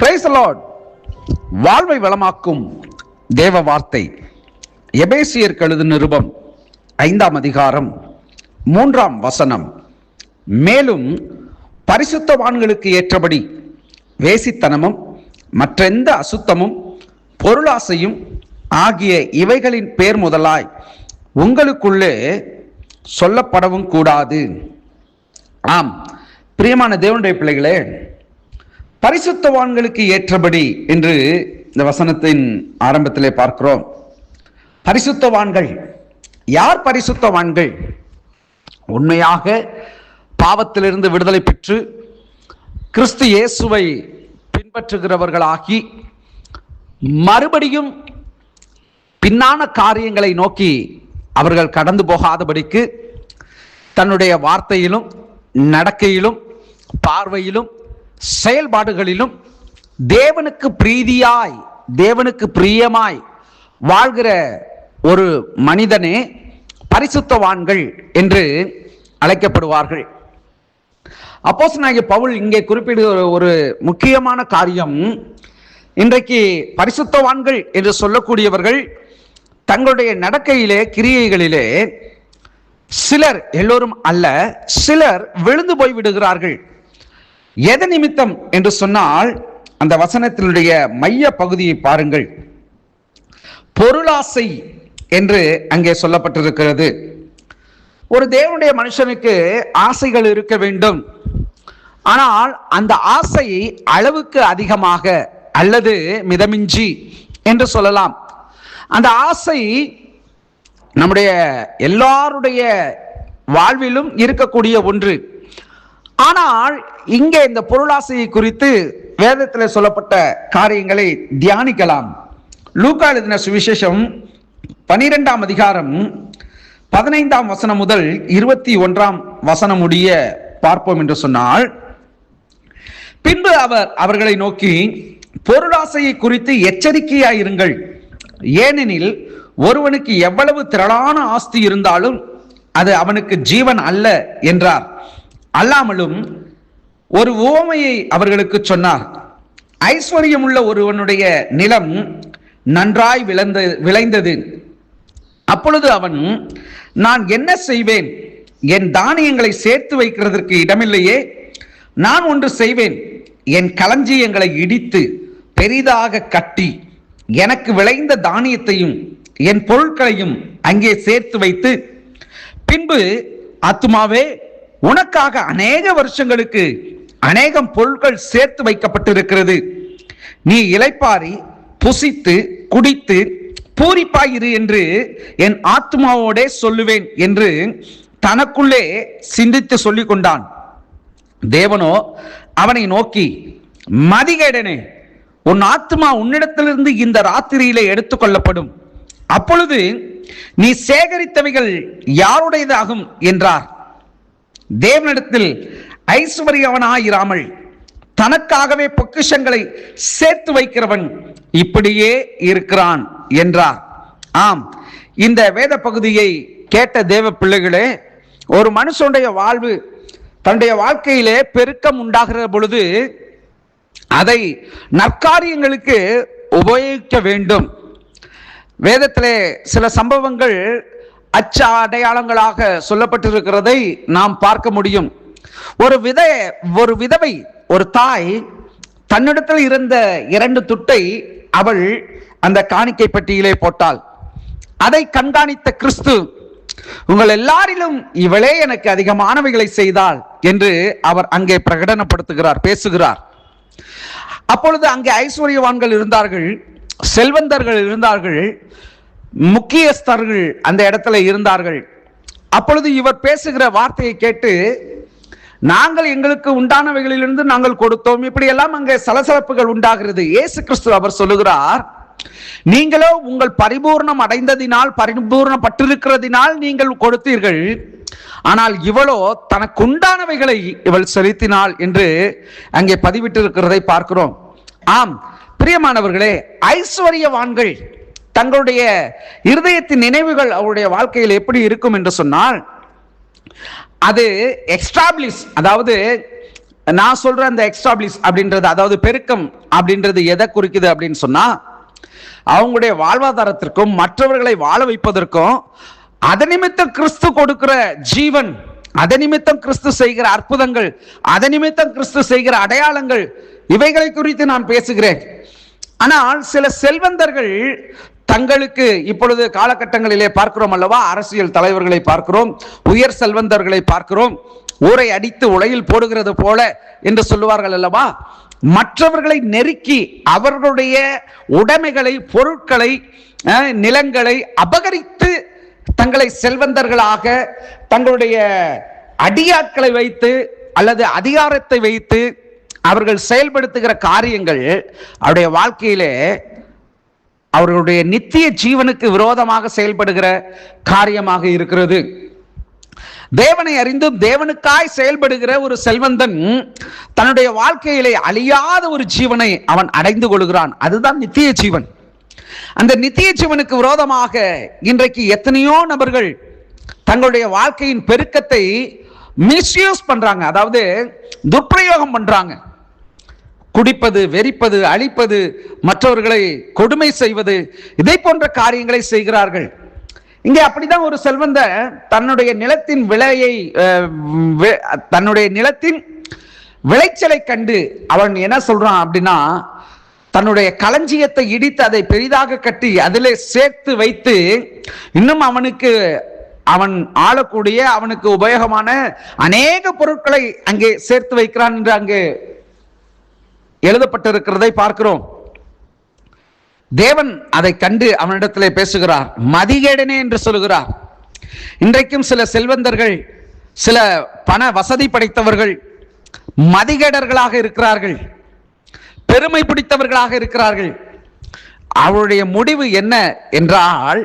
Praise the Lord. வாழ்வை வளமாக்கும் தேவ வார்த்தை. எபேசியருக்கு எழுதின நிருபம் 5ஆம் அதிகாரம் 3ஆம் வசனம். மேலும் பரிசுத்தவான்களுக்கு ஏற்றபடி வேசித்தனமும் மற்றெந்த அசுத்தமும் பொருளாசையும் ஆகிய இவைகளின் பேர் முதலாய் உங்களுக்குள்ளே சொல்லப்படவும் கூடாது. ஆம், பிரியமான தேவனுடைய பிள்ளைகளே, பரிசுத்தவான்களுக்கு ஏற்றபடி என்று இந்த வசனத்தின் ஆரம்பத்திலே பார்க்கிறோம். பரிசுத்தவான்கள் யார்? பரிசுத்தவான்கள் உண்மையாக பாவத்திலிருந்து விடுதலை பெற்று கிறிஸ்து இயேசுவை பின்பற்றுகிறவர்களாகி மறுபடியும் பின்னான காரியங்களை நோக்கி அவர்கள் கடந்து போகாதபடிக்கு தன்னுடைய வார்த்தையிலும் நடக்கையிலும் பார்வையிலும் செயல்பாடுகளிலும் தேவனுக்கு பிரீதியாய் தேவனுக்கு பிரியமாய் வாழ்கிற ஒரு மனிதனே பரிசுத்தவான்கள் என்று அழைக்கப்படுவார்கள். அப்போஸ்தலனாகிய பவுல் இங்கே குறிப்பிடுகிற ஒரு முக்கியமான காரியம், இன்றைக்கு பரிசுத்தவான்கள் என்று சொல்லக்கூடியவர்கள் தங்களுடைய நடக்கையிலே கிரியைகளிலே சிலர், எல்லோரும் அல்ல, சிலர் விழுந்து போய் விடுகிறார்கள். எது நிமித்தம் என்று சொன்னால், அந்த வசனத்தினுடைய மைய பகுதியை பாருங்கள். பொருளாசை என்று அங்கே சொல்லப்பட்டிருக்கிறது. ஒரு தேவனுடைய மனுஷனுக்கு ஆசைகள் இருக்க வேண்டும். ஆனால் அந்த ஆசை அளவுக்கு அதிகமாக அல்லது மிதமிஞ்சி என்று சொல்லலாம். அந்த ஆசை நம்முடைய எல்லாருடைய வாழ்விலும் இருக்கக்கூடிய ஒன்று. ஆனால் இங்கே இந்த பொருளாசையை குறித்து வேதத்தில் சொல்லப்பட்ட காரியங்களை தியானிக்கலாம். லூக்கா எழுதின சுவிசேஷம் 12ஆம் அதிகாரம் 15ஆம் வசனம் முதல் 21ஆம் வசனம் முடிய பார்ப்போம் என்று சொன்னால், பின்பு அவர் அவர்களை நோக்கி, பொருளாசையை குறித்து எச்சரிக்கையாயிருங்கள். ஏனெனில் ஒருவனுக்கு எவ்வளவு திரளான ஆஸ்தி இருந்தாலும் அது அவனுக்கு ஜீவன் அல்ல என்றார். அல்லாமலும் ஒரு உவமையை அவர்களுக்கு சொன்னார். ஐஸ்வர்யம் உள்ள ஒருவனுடைய நிலம் நன்றாய் விளைந்தது. அப்பொழுது அவன், நான் என்ன செய்வேன்? என் தானியங்களை சேர்த்து வைக்கிறதற்கு இடமில்லையே. நான் ஒன்று செய்வேன், என் களஞ்சியங்களை இடித்து பெரிதாக கட்டி எனக்கு விளைந்த தானியத்தையும் என் பொருட்களையும் அங்கே சேர்த்து வைத்து, பின்பு ஆத்துமாவே, உனக்காக அநேக வருஷங்களுக்கு அநேகம் பொருட்கள் சேர்த்து வைக்கப்பட்டிருக்கிறது. நீ இளைப்பாரி புசித்து குடித்து பூரிப்பாயிரு என்று என் ஆத்துமாவோடே சொல்லுவேன் என்று தனக்குள்ளே சிந்தித்து சொல்லிக் கொண்டான். தேவனோ அவனை நோக்கி, மதிகேடனே, உன் ஆத்துமா உன்னிடத்திலிருந்து இந்த ராத்திரியிலே எடுத்துக்கொள்ளப்படும். அப்பொழுது நீ சேகரித்தவைகள் யாருடையதாகும் என்றார். தேவனிடத்தில் ஐஸ்வர்யவனாயிராமல் தனக்காகவே பொக்கிஷங்களை சேர்த்து வைக்கிறவன் இப்படியே இருக்கிறான் என்றார். ஆம், இந்த வேத பகுதியை கேட்ட தேவ பிள்ளைகளே, ஒரு மனுஷனுடைய வாழ்வு தன்னுடைய வாழ்க்கையிலே பெருக்கம் உண்டாகிற பொழுது அதை நற்காரியங்களுக்கு உபயோகிக்க வேண்டும். வேதத்திலே சில சம்பவங்கள் அச்ச அடையாளங்களாக சொல்லப்பட்டிருக்கிறதை நாம் பார்க்க முடியும். ஒரு விதவை, ஒரு தாய் தன்னிடத்தில் இருந்த 2 துட்டை அவள் அந்த காணிக்கை பெட்டியிலே போட்டாள். அதை கண்காணித்த கிறிஸ்து, உங்கள் எல்லாரிலும் இவளே எனக்கு அதிகமானவைகளை செய்தாள் என்று அவர் அங்கே பிரகடனப்படுத்துகிறார், பேசுகிறார். அப்பொழுது அங்கே ஐஸ்வர்யவான்கள் இருந்தார்கள், செல்வந்தர்கள் இருந்தார்கள், முக்கியஸ்தர்கள் அந்த இடத்துல இருந்தார்கள். அப்பொழுது இவர் பேசுகிற வார்த்தையை கேட்டு, நாங்கள் எங்களுக்கு உண்டானவைகளிலிருந்து நாங்கள் கொடுத்தோம், இப்படி எல்லாம் அங்கே சலசலப்புகள் உண்டாகிறது. இயேசு கிறிஸ்து அவர் சொல்லுகிறார், நீங்களோ உங்கள் பரிபூர்ணம் அடைந்ததினால், பரிபூர்ணப்பட்டிருக்கிறதினால் நீங்கள் கொடுத்தீர்கள், ஆனால் இவளோ தனக்கு உண்டானவைகளை இவள் செலுத்தினாள் என்று அங்கே பதிவிட்டிருக்கிறதை பார்க்கிறோம். ஆம் பிரியமானவர்களே, ஐஸ்வர்யவான்கள் தங்களுடைய இருதயத்தின் நினைவுகள் அவருடைய வாழ்க்கையில் எப்படி இருக்கும் என்று சொன்னால், அது எஸ்டாப்ளிஷ், அதாவது நான் சொல்ற அந்த எக்ஸ்டாப்ளிஷ் அப்படின்றது, அதாவது பெருக்கம் அப்படின்றது எதை குறிக்குது அப்படின்னு சொன்னா, அவங்களுடைய வாழ்வாதாரத்திற்கும் மற்றவர்களை வாழ வைப்பதற்கும் அது நிமித்தம் கிறிஸ்து கொடுக்கிற ஜீவன், அது நிமித்தம் கிறிஸ்து செய்கிற அற்புதங்கள், அது நிமித்தம் கிறிஸ்து செய்கிற அடையாளங்கள், இவைகளை குறித்து நான் பேசுகிறேன். ஆனால் சில செல்வந்தர்கள் தங்களுக்கு இப்பொழுது காலகட்டங்களிலே பார்க்கிறோம் அல்லவா, அரசியல் தலைவர்களை பார்க்கிறோம், உயர் செல்வந்தர்களை பார்க்கிறோம், ஊரை அடித்து உலையில் போடுகிறது போல என்று சொல்லுவார்கள் அல்லவா. மற்றவர்களை நெருக்கி அவர்களுடைய உடைமைகளை, பொருட்களை, நிலங்களை அபகரித்து தங்களை செல்வந்தர்களாக தங்களுடைய அடியாட்களை வைத்து அல்லது அதிகாரத்தை வைத்து அவர்கள் செயல்படுத்துகிற காரியங்கள் அவருடைய வாழ்க்கையிலே அவர்களுடைய நித்திய ஜீவனுக்கு விரோதமாக செயல்படுகிற காரியமாக இருக்கிறது. தேவனை அறிந்தும் தேவனுக்காய் செயல்படுகிற ஒரு செல்வந்தன் தன்னுடைய வாழ்க்கையிலே அழியாத ஒரு ஜீவனை அவன் அடைந்து கொள்கிறான். அதுதான் நித்திய ஜீவன். அந்த நித்திய ஜீவனுக்கு விரோதமாக இன்றைக்கு எத்தனையோ நபர்கள் தங்களுடைய வாழ்க்கையின் பெருக்கத்தை மிஸ்யூஸ் பண்றாங்க, அதாவது துர்பிரயோகம் பண்றாங்க. குடிப்பது, வெறிப்பது, அழிப்பது, மற்றவர்களை கொடுமை செய்வது, இதை போன்ற காரியங்களை செய்கிறார்கள். இங்கே அப்படிதான் ஒரு செல்வந்தன் தன்னுடைய நிலத்தின் விலையை, தன்னுடைய நிலத்தின் விளைச்சலை கண்டு அவன் என்ன சொல்றான் அப்படின்னா, தன்னுடைய களஞ்சியத்தை இடித்து அதை பெரிதாக கட்டி அதிலே சேர்த்து வைத்து இன்னும் அவன் ஆளக்கூடிய அவனுக்கு உபயோகமான அநேக பொருட்களை அங்கே சேர்த்து வைக்கிறான் என்று அங்கே எழுதப்பட்டிருக்கிறதை பார்க்கிறோம். தேவன் அதை கண்டு அவனிடத்திலே பேசுகிறார், மதிகேடனே என்று சொல்லுகிறார். இன்றைக்கும் சில செல்வந்தர்கள், சில பண வசதி படைத்தவர்கள் மதிகேடர்களாக இருக்கிறார்கள், பெருமை பிடித்தவர்களாக இருக்கிறார்கள். அவருடைய முடிவு என்ன என்றால்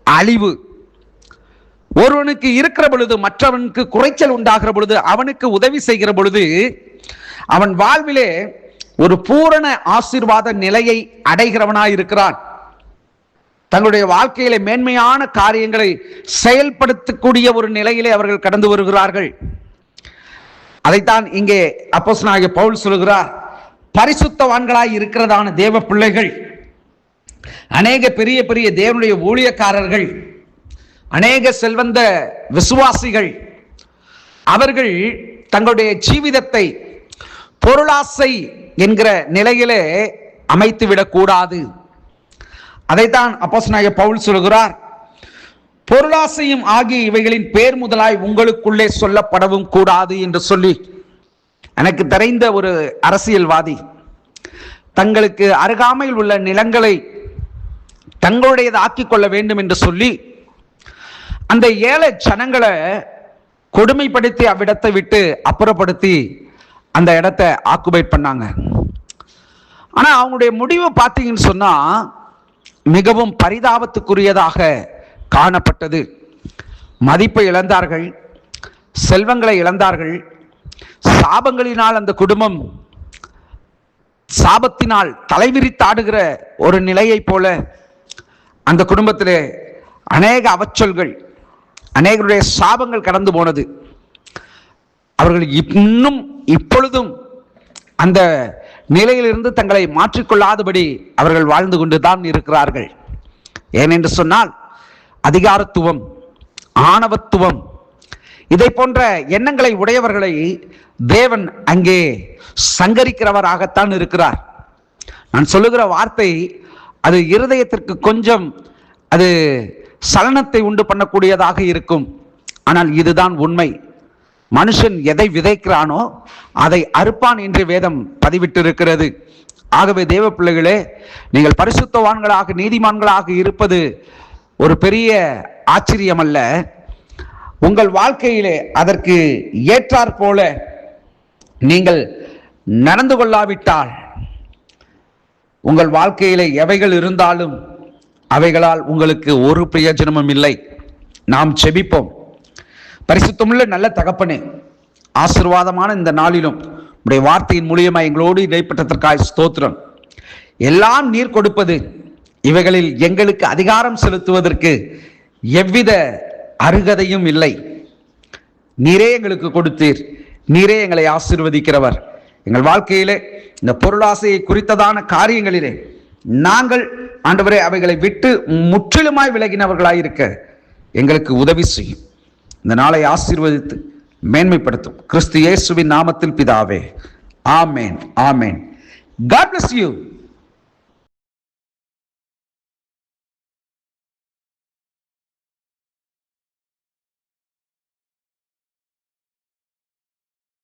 அழிவு. ஒருவனுக்கு இருக்கிற பொழுது மற்றவனுக்கு குறைச்சல் உண்டாகிற பொழுது, அவனுக்கு உதவி செய்கிற பொழுது அவன் வாழ்விலே ஒரு பூரண ஆசீர்வாத நிலையை அடைகிறவனாய் இருக்கிறான். தங்களுடைய வாழ்க்கையிலே மேன்மையான காரியங்களை செயல்படுத்தக்கூடிய ஒரு நிலையிலே அவர்கள் கடந்து வருகிறார்கள். அதைத்தான் இங்கே அப்போஸ்தலனாகிய பவுல் சொல்கிறார், பரிசுத்தவான்களாய் இருக்கிறதான தேவ பிள்ளைகள், அநேக பெரிய பெரிய தேவனுடைய ஊழியக்காரர்கள், அநேக செல்வந்த விசுவாசிகள், அவர்கள் தங்களுடைய ஜீவிதத்தை பொருளாசை என்கிற நிலையிலே அமைத்து விடக்கூடாது. அதைத்தான் அப்போஸ்தலனாகிய பவுல் சொல்கிறார், பொருளாசையும் ஆகிய இவைகளின் பேர் முதலாய் உங்களுக்குள்ளே சொல்லப்படவும் கூடாது என்று சொல்லி. எனக்கு தெரிந்த ஒரு அரசியல்வாதி தங்களுக்கு அருகாமையில் உள்ள நிலங்களை தங்களுடையது ஆக்கிக் கொள்ள வேண்டும் என்று சொல்லி அந்த ஏழை ஜனங்களை கொடுமைப்படுத்தி அவ்விடத்தை விட்டு அப்புறப்படுத்தி அந்த இடத்தை ஆக்குபைட் பண்ணாங்க. ஆனா அவங்களுடைய முடிவு பார்த்தீங்கன்னு சொன்னா மிகவும் பரிதாபத்துக்குரியதாக காணப்பட்டது. மதிப்பை இழந்தார்கள், செல்வங்களை இழந்தார்கள். சாபங்களினால் அந்த குடும்பம் சாபத்தினால் தலைவிரித்தாடுகிற ஒரு நிலையை போல அந்த குடும்பத்திலே அநேக அவச்சொல்கள், அநேகருடைய சாபங்கள் கடந்து போனது. அவர்கள் இன்னும் இப்பொழுதும் அந்த நிலையிலிருந்து தங்களை மாற்றிக்கொள்ளாதபடி அவர்கள் வாழ்ந்து கொண்டுதான் இருக்கிறார்கள். ஏனென்று சொன்னால் அதிகாரத்துவம், ஆணவத்துவம், இதை போன்ற எண்ணங்களை உடையவர்களை தேவன் அங்கே சங்கரிக்கிறவராகத்தான் இருக்கிறார். நான் சொல்லுகிற வார்த்தை அது இருதயத்திற்கு கொஞ்சம் அது சலனத்தை உண்டு பண்ணக்கூடியதாக இருக்கும். ஆனால் இதுதான் உண்மை. மனுஷன் எதை விதைக்கிறானோ அதை அறுப்பான் என்று வேதம் பதிவிட்டு இருக்கிறது. ஆகவே தேவ பிள்ளைகளே, நீங்கள் பரிசுத்தவான்களாக நீதிமான்களாக இருப்பது ஒரு பெரிய ஆச்சரியம் அல்ல. உங்கள் வாழ்க்கையிலே அதற்கு ஏற்றாற் போல நீங்கள் நடந்து கொள்ளாவிட்டால் உங்கள் வாழ்க்கையிலே எவைகள் இருந்தாலும் அவைகளால் உங்களுக்கு ஒரு பிரயோஜனமும் இல்லை. நாம் செபிப்போம். பரிசுத்தமுள்ள நல்ல தகப்பனே, ஆசீர்வாதமான இந்த நாளிலும் உடைய வார்த்தையின் மூலியமாக எங்களோடு இடைப்பட்டதற்காக ஸ்தோத்திரம். எல்லாம் நீர் கொடுப்பது, இவைகளில் எங்களுக்கு அதிகாரம் செலுத்துவதற்கு எவ்வித அருகதையும் இல்லை. நீரே எங்களுக்கு கொடுத்தீர். நீரே எங்களை ஆசீர்வதிக்கிறவர். எங்கள் வாழ்க்கையிலே இந்த பொருளாசையை குறித்ததான காரியங்களிலே நாங்கள் ஆண்டவரே அவைகளை விட்டு முற்றிலுமாய் விலகினவர்களாயிருக்க எங்களுக்கு உதவி செய்யும். இந்த நாளை ஆசீர்வதித்து மேன்மைப்படுத்தும் கிறிஸ்து இயேசுவின் நாமத்தில் பிதாவே, ஆமேன், ஆமேன். God bless you.